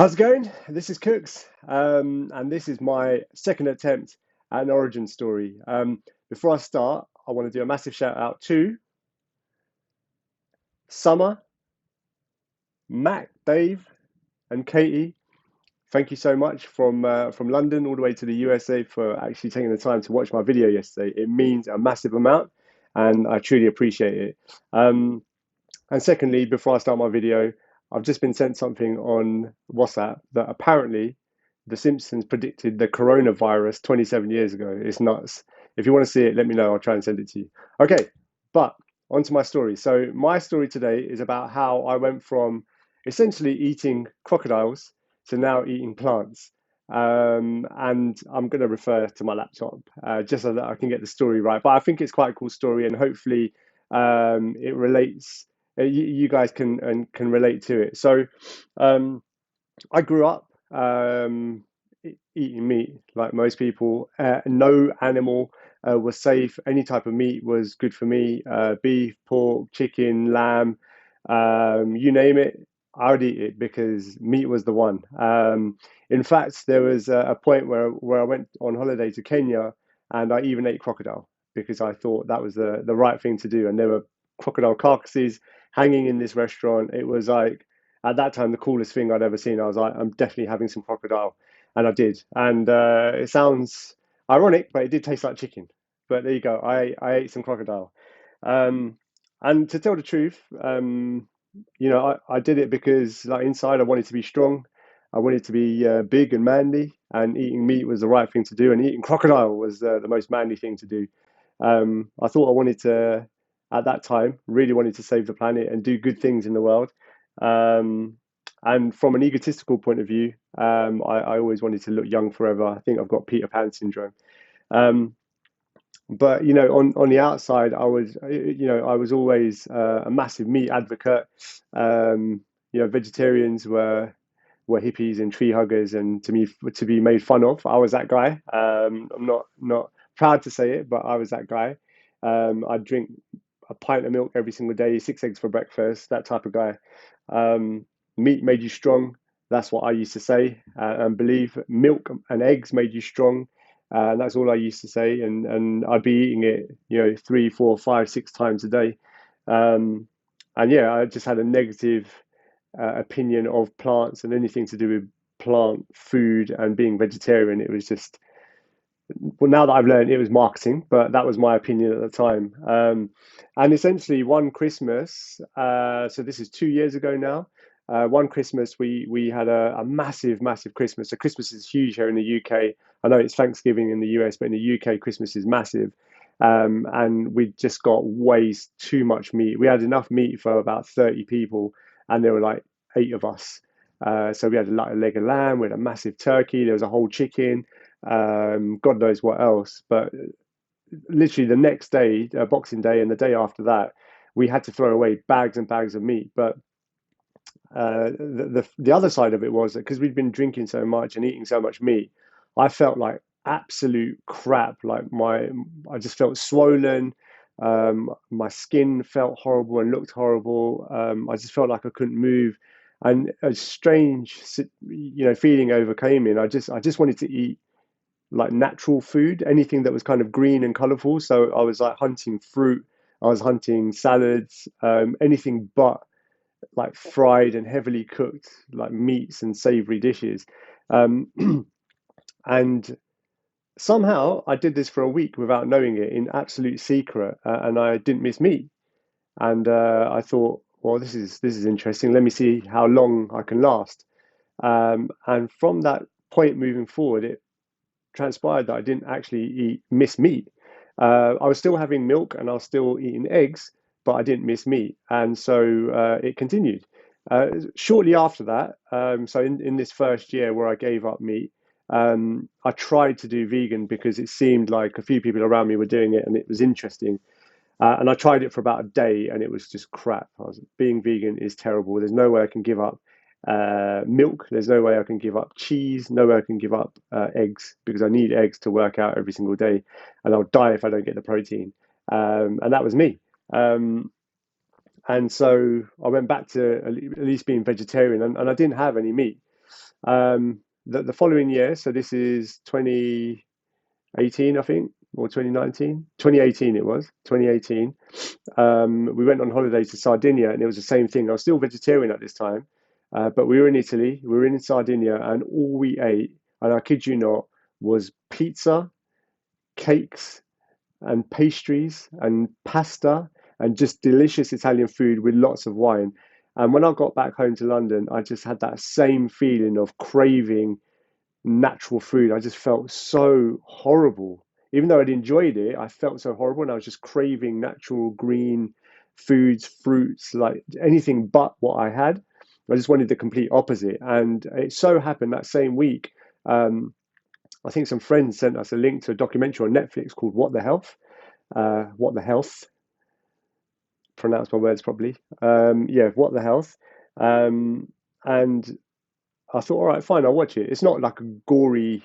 How's it going? This is Cooks, and this is my second attempt at an origin story. Before I start, I want to do a massive shout out to Summer, Mac, Dave, and Katie. Thank you so much from London all the way to the USA for actually taking the time to watch my video yesterday. It means a massive amount, and I truly appreciate it. Um, And secondly, before I start my video, I've just been sent something on WhatsApp that apparently The Simpsons predicted the coronavirus 27 years ago. It's nuts. If you want to see it, let me know. I'll try and send it to you. Okay, but on to my story. So, my story today is about how I went from essentially eating crocodiles to now eating plants. And I'm going to refer to my laptop just so that I can get the story right. But I think it's quite a cool story, and hopefully, it relates you guys can relate to it. So I grew up eating meat like most people. No animal was safe. Any type of meat was good for me. Beef, pork, chicken, lamb, you name it. I would eat it because meat was the one. In fact, there was a point where I went on holiday to Kenya and I even ate crocodile because I thought that was the right thing to do. And there were crocodile carcasses hanging in this restaurant. It was like at that time the coolest thing I'd ever seen. I was like, I'm definitely having some crocodile, and I did. And it sounds ironic, but it did taste like chicken. But there you go. I ate some crocodile. Um, and to tell the truth, I did it because like inside I wanted to be strong. I wanted to be big and manly, and eating meat was the right thing to do, and eating crocodile was the most manly thing to do. I thought I wanted to, at that time, really wanted to save the planet and do good things in the world. Um, and from an egotistical point of view, I always wanted to look young forever. I think I've got Peter Pan syndrome. Um, but on the outside, I was always a massive meat advocate. Vegetarians were hippies and tree huggers, and to me, to be made fun of, I was that guy. I'm not proud to say it, but I was that guy. I'd drink a pint of milk every single day, 6 eggs for breakfast, that type of guy. Meat made you strong. That's what I used to say and believe. Milk and eggs made you strong. And that's all I used to say. And I'd be eating it, three, four, five, 6 times a day. Um, and yeah, I just had a negative opinion of plants and anything to do with plant food and being vegetarian. It was just, well, now that I've learned, it was marketing, but that was my opinion at the time. And essentially, one Christmas, so this is 2 years ago now. One Christmas, we had a massive, massive Christmas. So Christmas is huge here in the UK. I know it's Thanksgiving in the US, but in the UK, Christmas is massive. And we just got way too much meat. We had enough meat for about 30 people, and there were like 8 of us. So we had a leg of lamb, we had a massive turkey, there was a whole chicken, God knows what else. But literally the next day, Boxing Day, and the day after that, we had to throw away bags and bags of meat. But the other side of it was that because we'd been drinking so much and eating so much meat, I felt like absolute crap. I just felt swollen. My skin felt horrible and looked horrible. I just felt like I couldn't move, and a strange, feeling overcame me. And I just wanted to eat like natural food, anything that was kind of green and colorful. So I was like hunting fruit, I was hunting salads, anything but like fried and heavily cooked like meats and savory dishes. Um, and somehow I did this for a week without knowing it in absolute secret, and I didn't miss meat. And I thought, well, this is interesting. Let me see how long I can last. And from that point moving forward, it transpired that I didn't actually miss meat. I was still having milk and I was still eating eggs, but I didn't miss meat, and so it continued. Shortly after that, so in this first year where I gave up meat, I tried to do vegan because it seemed like a few people around me were doing it and it was interesting. And I tried it for about a day and it was just crap. Being vegan is terrible. There's no way I can give up milk. There's no way I can give up cheese. No way I can give up eggs because I need eggs to work out every single day, and I'll die if I don't get the protein. And that was me. Um, and so I went back to at least being vegetarian, and I didn't have any meat. The following year, so this is 2018, I think, or 2019, 2018 it was, 2018. We went on holiday to Sardinia, and it was the same thing. I was still vegetarian at this time, but we were in Italy, we were in Sardinia, and all we ate, and I kid you not, was pizza, cakes, and pastries and pasta and just delicious Italian food with lots of wine. And when I got back home to London, I just had that same feeling of craving natural food. I just felt so horrible. Even though I'd enjoyed it, I felt so horrible and I was just craving natural green foods, fruits, like anything but what I had. I just wanted the complete opposite. And it so happened that same week, I think some friends sent us a link to a documentary on Netflix called What the Health, pronounce my words properly. Yeah, What the Health. And I thought, all right, fine, I'll watch it. It's not like a gory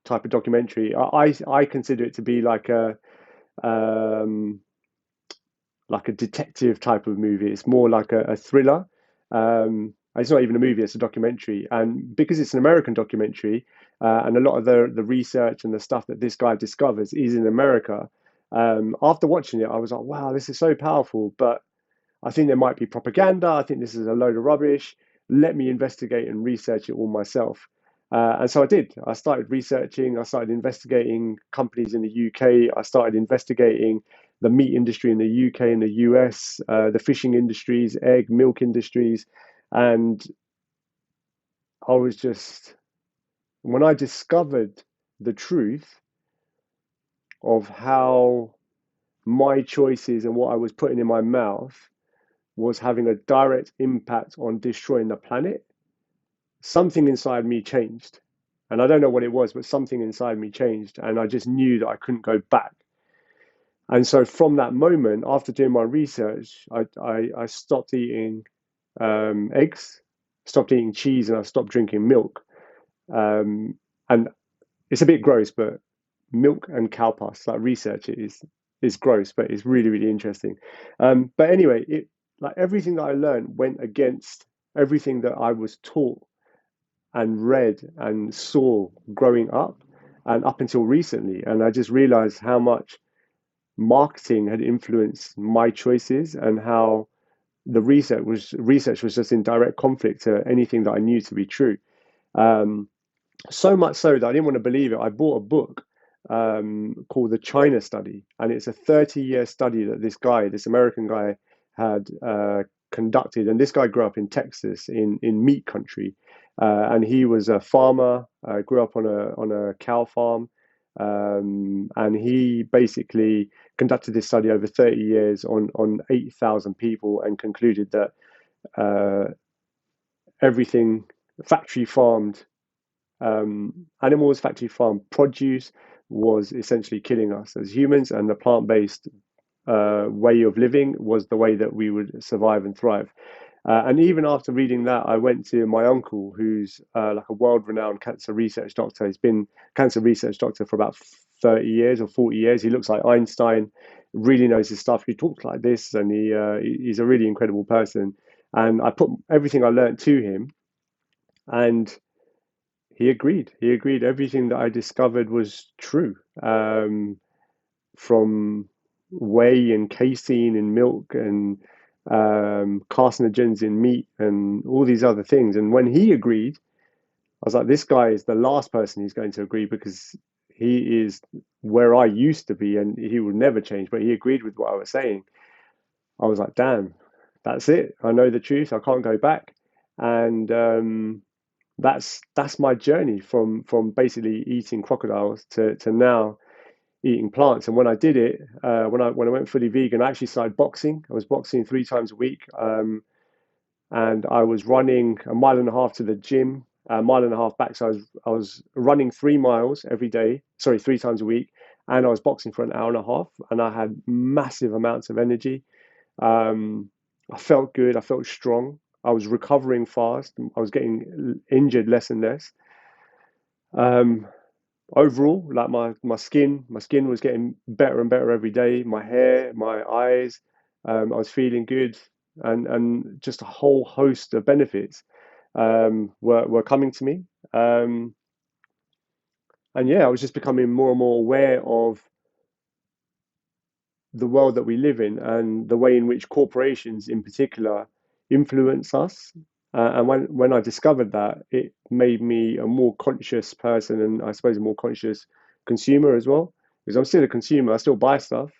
type of documentary. I consider it to be um, like a detective type of movie. It's more like a thriller. It's not even a movie; it's a documentary. And because it's an American documentary, and a lot of the research and the stuff that this guy discovers is in America. After watching it, I was like, wow, this is so powerful. But I think there might be propaganda. I think this is a load of rubbish. Let me investigate and research it all myself. And so I did. I started researching. I started investigating companies in the UK. I started investigating the meat industry in the UK and the US, the fishing industries, egg, milk industries. And I was just, when I discovered the truth of how my choices and what I was putting in my mouth was having a direct impact on destroying the planet, something inside me changed. And I don't know what it was, but something inside me changed. And I just knew that I couldn't go back. And so from that moment, after doing my research, I stopped eating eggs, stopped eating cheese, and I stopped drinking milk. And it's a bit gross, but milk and cow pus, like research it is gross, but it's really, really interesting. But anyway, it like everything that I learned went against everything that I was taught and read and saw growing up and up until recently. And I just realized how much marketing had influenced my choices and how the research was just in direct conflict to anything that I knew to be true. Um, so much so that I didn't want to believe it. I bought a book called The China Study, and it's a 30-year study that this American guy, had conducted. And this guy grew up in Texas, in meat country, and he was a farmer. Grew up on a cow farm, and he basically conducted this study over 30 years on 8,000 people, and concluded that uh, everything factory farmed animals, factory farm produce was essentially killing us as humans, and the plant-based way of living was the way that we would survive and thrive. And even after reading that, I went to my uncle, who's like a world-renowned cancer research doctor. He's been cancer research doctor for about 30 years or 40 years. He looks like Einstein, really knows his stuff. He talks like this, and he's a really incredible person. And I put everything I learned to him, and he agreed. He agreed everything that I discovered was true, from whey and casein in milk and carcinogens in meat and all these other things. And when he agreed, I was like, this guy is the last person who's going to agree, because he is where I used to be and he will never change. But he agreed with what I was saying. I was like, damn, that's it. I know the truth. I can't go back. And that's my journey from basically eating crocodiles to now eating plants. And when I did it, when I went fully vegan, I actually started boxing. I was boxing 3 times a week, and I was running a mile and a half to the gym, a mile and a half back. So I was running 3 miles every day, sorry, 3 times a week, and I was boxing for an hour and a half, and I had massive amounts of energy. I felt good. I felt strong. I was recovering fast. I was getting injured less and less. Um, Overall, like my skin was getting better and better every day. My hair, my eyes, I was feeling good, and just a whole host of benefits. were coming to me. Um, and yeah, I was just becoming more and more aware of the world that we live in and the way in which corporations, in particular, influence us. And when I discovered that, it made me a more conscious person, and I suppose a more conscious consumer as well. Because I'm still a consumer, I still buy stuff.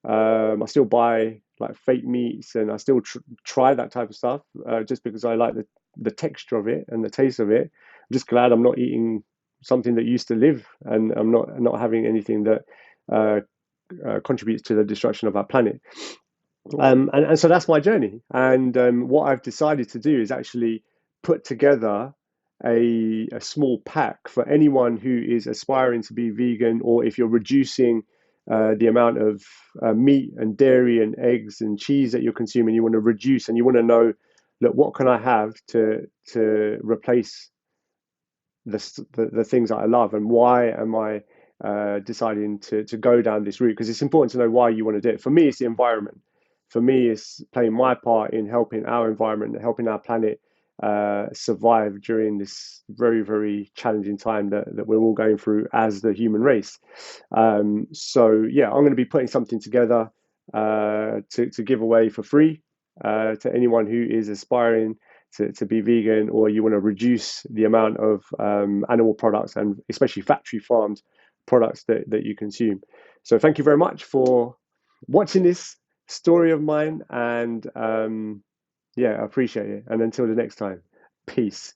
I still buy like fake meats, and I still try that type of stuff just because I like the texture of it and the taste of it. I'm just glad I'm not eating something that used to live, and I'm not having anything that uh, contributes to the destruction of our planet. And so that's my journey. And what I've decided to do is actually put together a small pack for anyone who is aspiring to be vegan, or if you're reducing the amount of meat and dairy and eggs and cheese that you're consuming, you want to reduce and you want to know, look, what can I have to replace the things that I love, and why am I deciding to go down this route? Because it's important to know why you want to do it. For me, it's the environment. For me, it's playing my part in helping our environment, helping our planet survive during this very, very challenging time that we're all going through as the human race. So yeah, I'm going to be putting something together to give away for free to anyone who is aspiring to be vegan, or you want to reduce the amount of animal products and especially factory farmed products that you consume. So thank you very much for watching this story of mine, and yeah, I appreciate it. And until the next time, peace.